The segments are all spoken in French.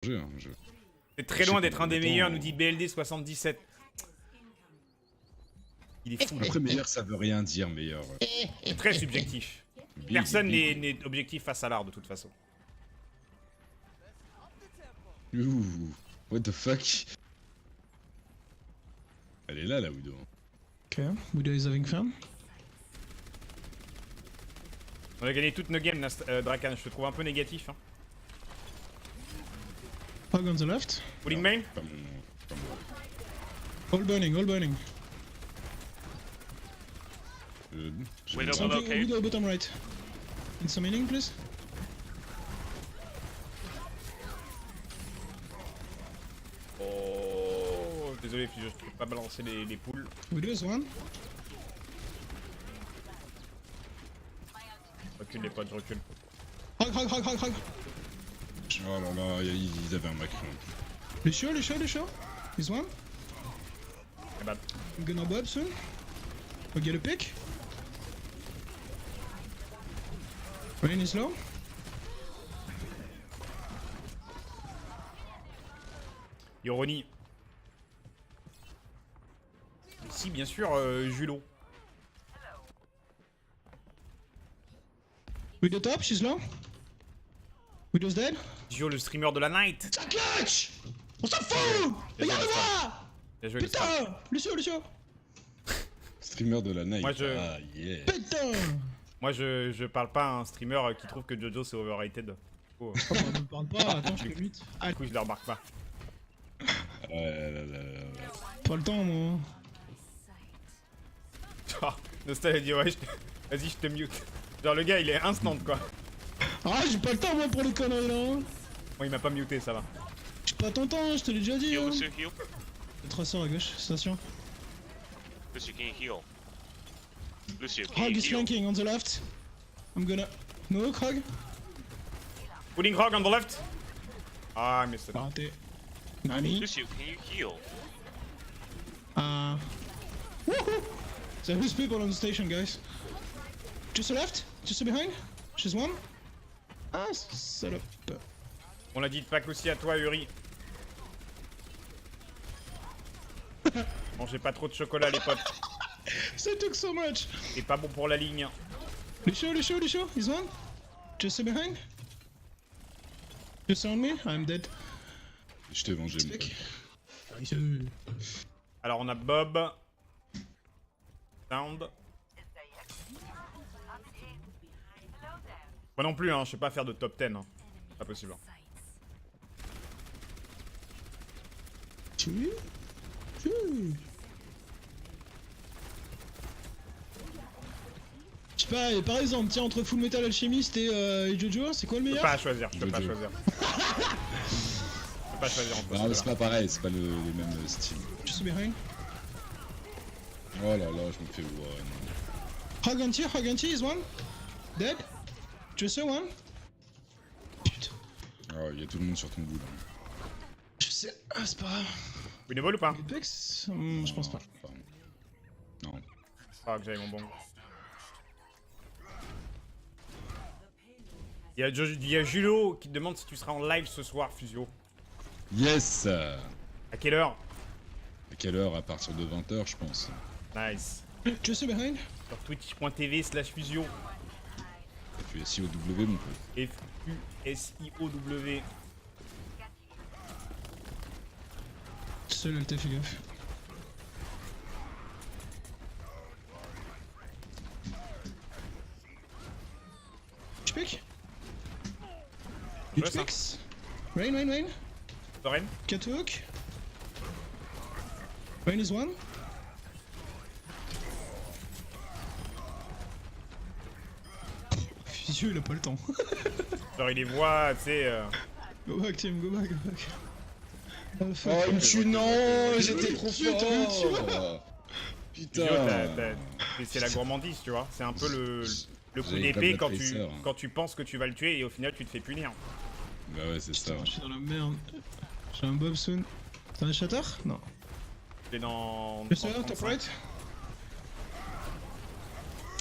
C'est très loin d'être un des meilleurs, nous dit BLD77. Il est fou. Après, meilleur, ça veut rien dire, meilleur. C'est très subjectif. Personne n'est objectif face à l'art de toute façon. Ouh, what the fuck? Elle est là, la Widow. Ok, Widow is having fun. On a gagné toutes nos games, Drakan. Je te trouve un peu négatif. Hein. Hog on the left. Pulling main. Pas moi. All burning, all burning. Widow Something, below cave. Widow bottom right. In some healing, please. Oh, désolé, je peux pas balancer les poules. Widow is one. Recule les potes, je recule. Hog, hog, hog, hog, hog. Oh là là, ils avaient un macron. Lucio, Lucio, Lucio. He's one. Eh ben, I'm gonna bob soon. We'll get a pick. Rain is low. Yoroni. Si, bien sûr, Julot. Widow top, she's low. Widow's dead. Gio, le streamer de la night. Ça clutch. On s'en fout. Regarde-moi. Bien joué, le streamer. Putain. Lucio, Lucio. Streamer de la night. Moi, je- Ah, yeah. Putain. Moi, je parle pas à un streamer qui trouve que Jojo c'est overrated. Oh, Oh, ne me parle pas, attends, je te mute. du coup, je le remarque pas. Pas le temps, moi. Ah, Nostal a dit ouais, vas-y, je te mute. Genre, le gars, il est instant quoi. Ah, j'ai pas le temps, moi, pour les conneries, là. Moi, il m'a pas muté, ça va. J'ai pas ton temps, je te l'ai déjà dit. Heal, Hein. Lucio, heal. Le traceur à gauche, station. Lucio, can you heal? Lucio, can Hog you is heal? flanking on the left. I'm gonna. No, Hog. Pulling Hog on the left. Ah, mais c'est. Raté. Nani? Lucio, can you heal? Woohoo! So who's people on the station, guys? Just to left? Just to behind? She's one? Ah, salope. On l'a dit de Pâques aussi à toi, Uri. Mangez pas trop de chocolat, les potes. That took so much. C'est pas bon pour la ligne. Lucio, Lucio, Lucio, he's one. Just to behind. Just on me, I'm dead. Je t'ai vengé, mon pote. Alors, on a Bob. Sound. Moi non plus, hein, je sais pas faire de top 10. Hein. Pas possible. Tu? Je sais pas, par exemple, tiens, entre Full Metal Alchemist et Jojo, c'est quoi le Je peux meilleur? pas choisir, je peux pas Jojo. choisir. Je peux pas choisir entre Non, mais c'est ceux-là. pas pareil, c'est pas les mêmes styles. Just behind. Oh là là, je me fais one. Hog anti is one. Dead. Just a one. Putain. Oh, il y a tout le monde sur ton bout là. Je sais. Ah, c'est pas grave. Winnable ou pas? Apex je pense pas. Pardon. Non. Ah, que j'avais mon bon. Il y a Julo qui te demande si tu seras en live ce soir, Fusio. Yes! À quelle heure? À quelle heure? À partir de 20h, je pense. Nice. Just a behind. Sur twitch.tv/Fusio. Tu es SIOW, mon pote. F-U-S-I-O-W. Seul LT, fais gaffe. Tu pick? Ouais, Tu ça. picks? Rain. Soren? Catwalk. Rain is one. Physio, il a pas le temps. Genre, il les voit, tu sais. Go back, Tim, go back. Oh, il me tue, non! J'étais trop Putain, fort! Fusio, Putain! c'est la gourmandise, tu vois. C'est un peu le coup J'avais d'épée pas quand de tu, tracer, hein. quand tu penses que tu vas le tuer et au final tu te fais punir. Bah ouais, c'est ça. Putain, je suis dans la merde. J'ai un bob soon. T'as un shatter? Non. T'es dans. Le sir, top right.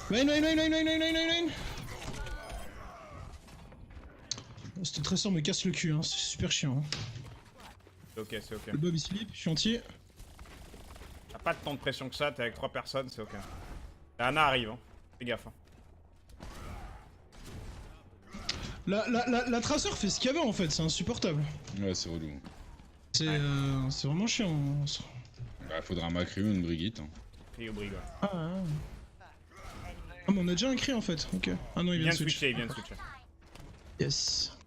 Rain. Cette tresseur me casse le cul, hein. C'est super chiant. Hein. C'est ok, c'est ok. Le Bob il slip, je suis entier. T'as pas tant de pression que ça, t'es avec 3 personnes, c'est ok. La Ana arrive, hein. Fais gaffe. Hein. La traceur fait ce qu'il y avait en fait, c'est insupportable. Ouais, c'est relou. C'est vraiment chiant. Bah, faudra un Macri ou une Brigitte. Hein. Et au brig, ouais. Ah, mais on a déjà un cri en fait, ok. Ah non, il Il vient vient de de switch. switcher, il vient de switcher. Yes.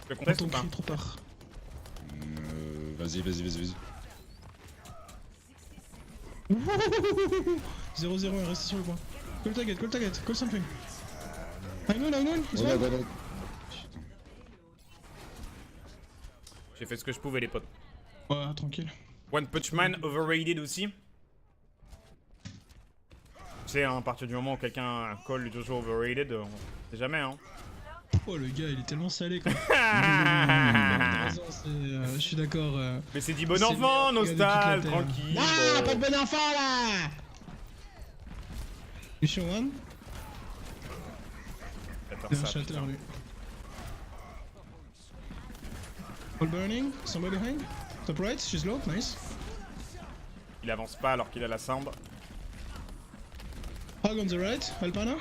Le Prends conteste ton ou pas? cri, trop part. Vas-y. 0-0, il reste sur le point. Call target, call something. I know, it's Voilà, one. voilà. J'ai fait ce que je pouvais, les potes. Ouais, tranquille. One Punch Man overrated aussi. Tu sais, hein, à partir du moment où quelqu'un call Jojo overrated, on sait jamais, hein. Oh, le gars, il est tellement salé quoi. Je suis d'accord. Mais c'est dit bon C'est enfant, le meilleur gars de toute Nostal, la Terre. tranquille. Ah, bon. pas de bon enfant là. Mission 1. Attends, C'est un ça, shatter putain. lui. All burning, somebody behind. Top right, she's low, nice. Il avance pas alors qu'il a la sambre. Hog on the right, Alpana.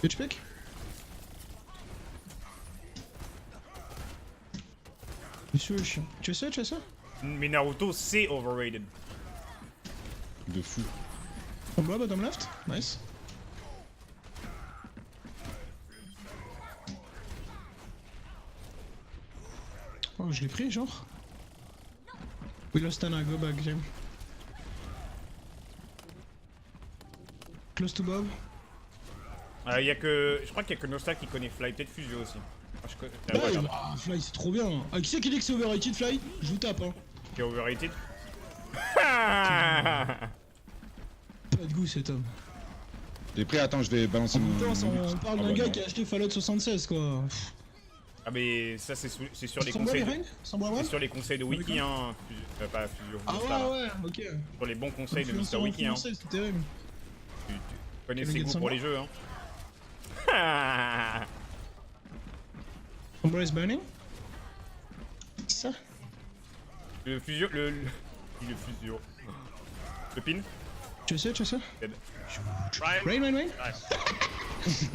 Pitch pick. Monsieur le chien. Tu fais ça? Mais Naruto, c'est overrated. De fou. On bas, bottom left, nice. Oh, je l'ai pris, genre. We lost Anna, go back, Jim. Close to Bob. Y a que... Je crois qu'il y a que Nostal qui connaît Fly, peut-être Fusio aussi. Moi, je connais... Fly, Fly, c'est trop bien. Ah, qui c'est qui dit que c'est overrated, Fly? Je vous tape, hein. Qui est overrated. Pas de goût, cet homme. T'es prêt? Attends, je vais balancer mon. Putain, on parle Ah d'un bah gars non. qui a acheté Fallout 76, quoi. Ah mais ça c'est sur les Sans bois conseils. behind? Sans bois C'est one? sur les conseils de Wiki, hein. Pas Fusio. Ah Nostal, hein. ouais, ok. Sur les bons conseils de Mr. Influenceur Wiki, hein. influencé, c'est terrible. Tu connais Can we ses get goûts some pour more? les jeux, hein. Sombra is burning. Ça? Le Fusio... Le Fusio... Le pin. Tu sais? Dead. Ryan? Rain. Nice.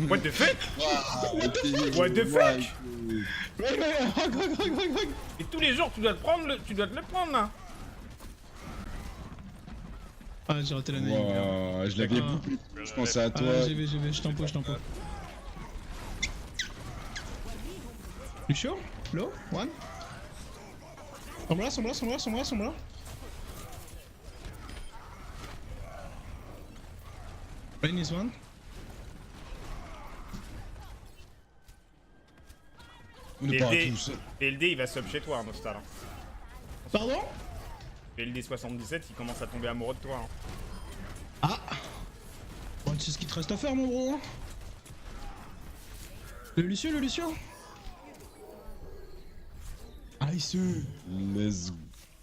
What the fuck? What the fuck? Rain, hug. Et tous les jours tu dois te le prendre là. Ah, j'ai raté la naïve. Wow, je l'avais Ah. bouclé. Je pensais à Ah, toi. j'y vais, je t'en pose. You sure? Low? One? Sombra. Rain is one. On est pas PLD, tous. PLD il va sub chez toi, Nostal. Hein. Pardon? PLD 77 il commence à tomber amoureux de toi. Hein. Bon, tu sais ce qu'il te reste à faire, mon bro. Le Lucio. Nice.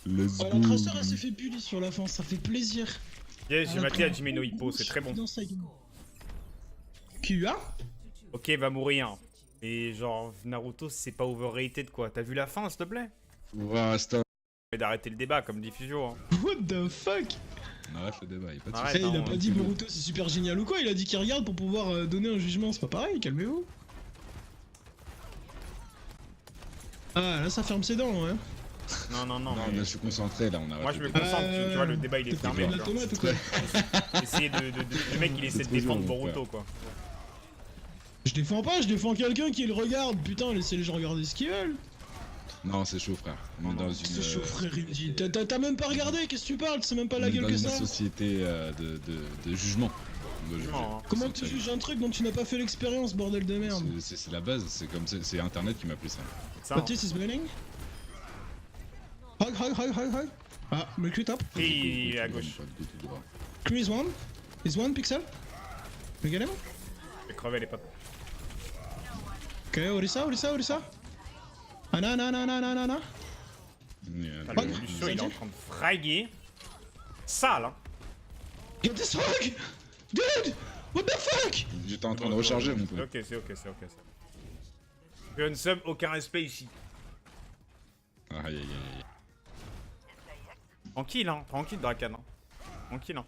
Let's Oh, go. la traceur, elle s'est fait bully sur la fin, ça fait plaisir. Yeah, j'ai Ah, maté à attends. Jimeno Hippo, c'est très bon. Dans sa gueule. QA? Ok, va mourir. Et genre, Naruto c'est pas overrated quoi. T'as vu la fin s'il te plaît? Ouais, stop. Et d'arrêter le débat comme dit Fusio. Hein. What the fuck? Arrête le débat, y'a pas de Arrête. soucis. Il a non, pas dit Boruto c'est super génial ou quoi, il a dit qu'il regarde pour pouvoir donner un jugement, c'est pas pareil, calmez-vous. Ah là ça ferme ses dents, ouais. Non, Non, mais... mais je suis concentré là, on a Moi je me arrêté. concentre, tu vois, le débat il est T'es fermé. pris de la tu vois. tomate ou quoi? Essayer le mec il essaie de trop défendre dur, mon Boruto quoi. Je défends pas, je défends quelqu'un qui le regarde, putain laissez les gens regarder ce qu'ils veulent. Non, c'est chaud, frère. On est dans une. C'est chaud frère, il me dit. T'as même pas regardé, qu'est-ce que tu parles? C'est même pas la on est gueule dans que une ça. société de jugement. On doit juger. Non, hein. Comment tu juges un truc dont tu n'as pas fait l'expérience, bordel de merde? C'est la base, c'est comme c'est internet qui m'a appris ça. Ça, hein. Baptiste is burning. Hug. Ah, recruit up. Et il est à gauche. Pas de go tout droit. Crew is one pixel. We get him? Je vais crever les potes. Ok, Orisa. Ana. Yeah, Ah, le Lucio il est en train de fraguer. Sale hein. Get this hug! Dude! What the fuck? J'étais en train de recharger mon C'est pote. ok, c'est ok, c'est ok. Je ne sub, aucun respect ici. Aïe aïe aïe. Tranquille, hein, tranquille, Drakan. Hein. Tranquille, hein.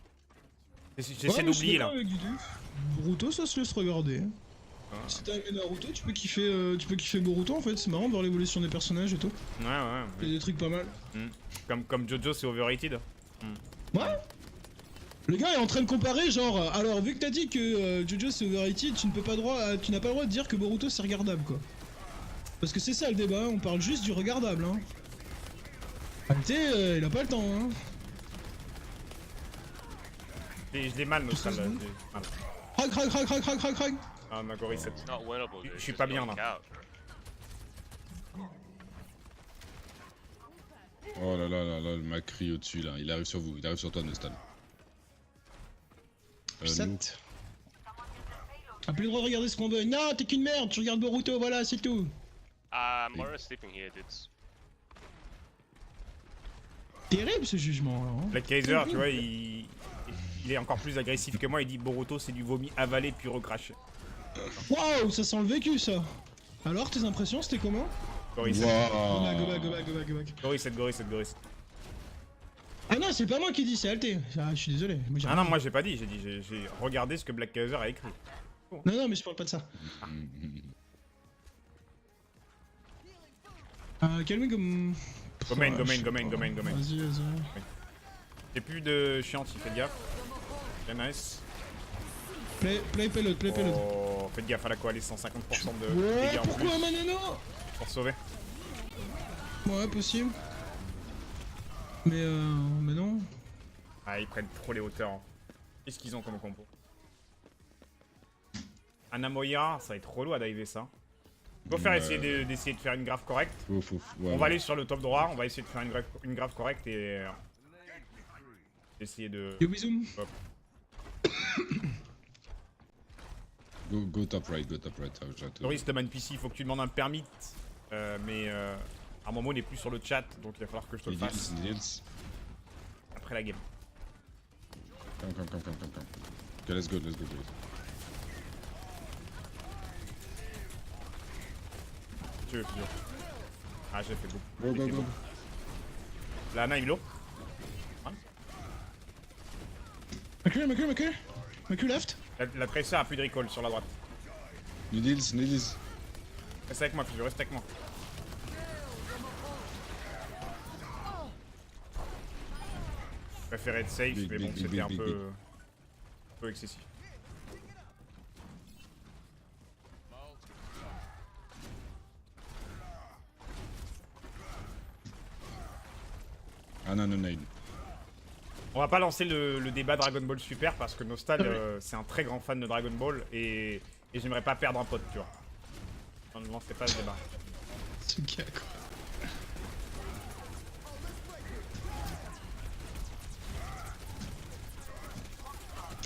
J'essaie Ouais, d'oublier je suis là. d'accord avec Gudu. Boruto, ça se laisse regarder. Si t'as aimé Naruto, tu peux kiffer Boruto en fait, c'est marrant de voir l'évolution des personnages et tout. Ouais, ouais. Il y a des trucs pas mal. Comme Jojo, c'est overrated. Ouais. Le gars est en train de comparer, genre, alors vu que t'as dit que Jojo c'est overrated, tu n'as pas le droit de dire que Boruto c'est regardable quoi. Parce que c'est ça le débat, on parle juste du regardable hein. Arrêtez, il a pas le temps hein. Et je l'ai mal, notre salle. Hag. Ah, ma gorille, c'est. It's not winnable, dude. Je suis Just pas bien, knock là. out. Oh là là là là, le Macri au-dessus là, il arrive sur vous, il arrive sur toi Nostal. Nous. 7. T'as plus le droit de regarder ce qu'on veut. Non, t'es qu'une merde, tu regardes Boruto, voilà, c'est tout. Mora's sleeping here, dude. Terrible ce jugement là. Hein. Black Kaiser, tu vois, il est encore plus agressif que moi. Il dit Boruto, c'est du vomi avalé puis recraché. Waouh, ça sent le vécu ça. Alors, tes impressions, c'était comment? Gorille, Go Wow. back. gorille, gorille. Ah non, c'est pas moi qui dis, c'est Alté. Ah, je suis désolé. Moi, j'ai Ah rien non, moi j'ai pas dit, j'ai regardé ce que Black Kaiser a écrit. dit. Non, mais je parle pas de ça. Calmez comme. Domaine. Vas-y. J'ai plus de chianti, faites gaffe. Très nice. Play pelot. Oh, faites gaffe à la coalice, 150% de Ouais, dégâts en pourquoi plus Manano? pour sauver. Ouais, possible. Mais non. Ah, ils prennent trop les hauteurs. Hein. Qu'est-ce qu'ils ont comme compo? Anamoya, ça va être relou à diver ça. Faut faire essayer d'essayer de faire une grave correcte. Ouais, On va aller sur le top droit, on va essayer de faire une grave correcte et essayer de... Yo, bisous. Hop. Go top right. Loris de Man PC, il faut que tu demandes un permit. Mais à un moment on n'est plus sur le chat, donc il va falloir que je te le fasse Nils. après la game. Come. Ok, let's go. Tu veux, figure. Ah, j'ai fait beaucoup. Go. La Ana, il est low. Macu left. La Tracer a plus de recall sur la droite. Nils. Reste avec moi, figure, reste avec moi. Je préfère être safe, mais bon, c'était un peu excessif. Ah non. On va pas lancer le débat Dragon Ball Super parce que Nostal c'est un très grand fan de Dragon Ball et j'aimerais pas perdre un pote, tu vois. On ne lancerait pas le débat. Ce gars quoi.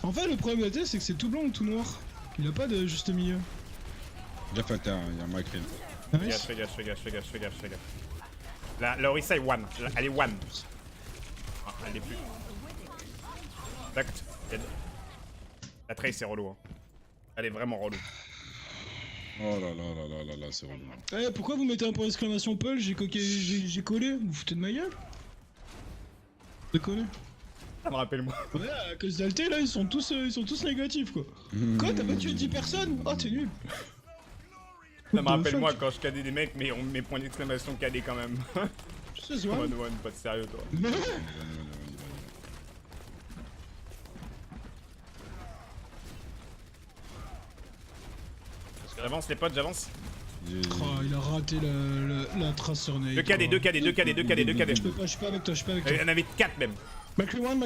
En fait, le problème de la tête, c'est que c'est tout blanc ou tout noir. Il a pas de juste milieu. Gaffe à terre, il y a un Macri. Fais gaffe. La Orisa est one. Elle est one. Ah, elle est plus. Tac. La Trace est relou. Hein. Elle est vraiment relou. Oh là, c'est relou. Eh, pourquoi vous mettez un point d'exclamation Paul? J'ai collé. Vous foutez de ma gueule? Déconne. Ça me rappelle moi. Ouais, à cause d'Alté, là, ils sont tous négatifs, quoi. Quoi, t'as pas tué 10 personnes? Oh, t'es nul. Ça me rappelle moi quand je cadais des mecs, mais on met point d'exclamation cadé quand même. Je sais, One, pas de sérieux toi. J'avance les potes, j'avance. Oh, il a raté la trace sur Nate. 2 KD. Je suis pas avec toi. Il y en avait 4 même. Macri one.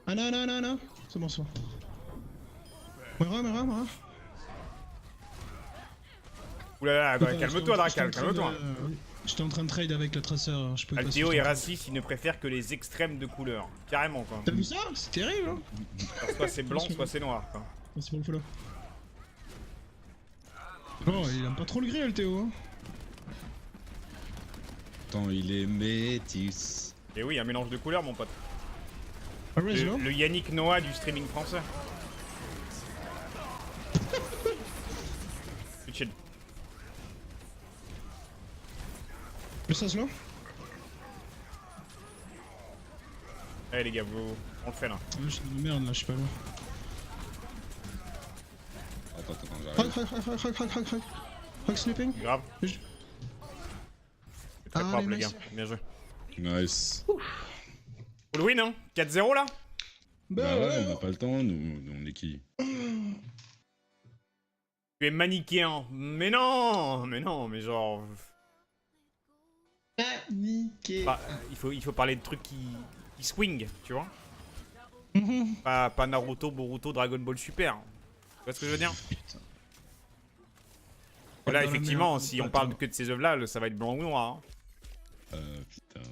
Ah non. C'est bon. Mera. Oulala, calme-toi Dracal, calme-toi. J'étais en train de trade avec la traceur, je peux pas. Alteo est raciste, il ne préfère que les extrêmes de couleur. Carrément quoi. T'as vu ça? C'est terrible hein. Alors, soit c'est blanc, soit c'est noir quoi. Merci pour le follow. Oh, il aime pas trop le gris, Alteo. Hein. Tant il est métis. Et oui, un mélange de couleurs mon pote. Ah, raise, Le Yannick Noah du streaming français. shield. Le sas là. Allez les gars, on le fait là. J'ai de merde là, je suis pas loin. Attends, j'arrive. Hug sleeping. Grave. Je- C'est très Ah, propre les les gars, nice. bien joué. Nice. Full win hein, 4-0 là. Bah ouais, on a pas le temps, nous on est qui? Tu es manichéen. Mais non, mais genre... Paniqué. Bah, il faut parler de trucs qui swing, tu vois. Mhm. Pas Naruto, Boruto, Dragon Ball Super. Tu vois ce que je veux dire? Pas Là dans la effectivement, merde, si pas on parle tant. que de ces œuvres là, ça va être blanc ou noir. Hein. Putain.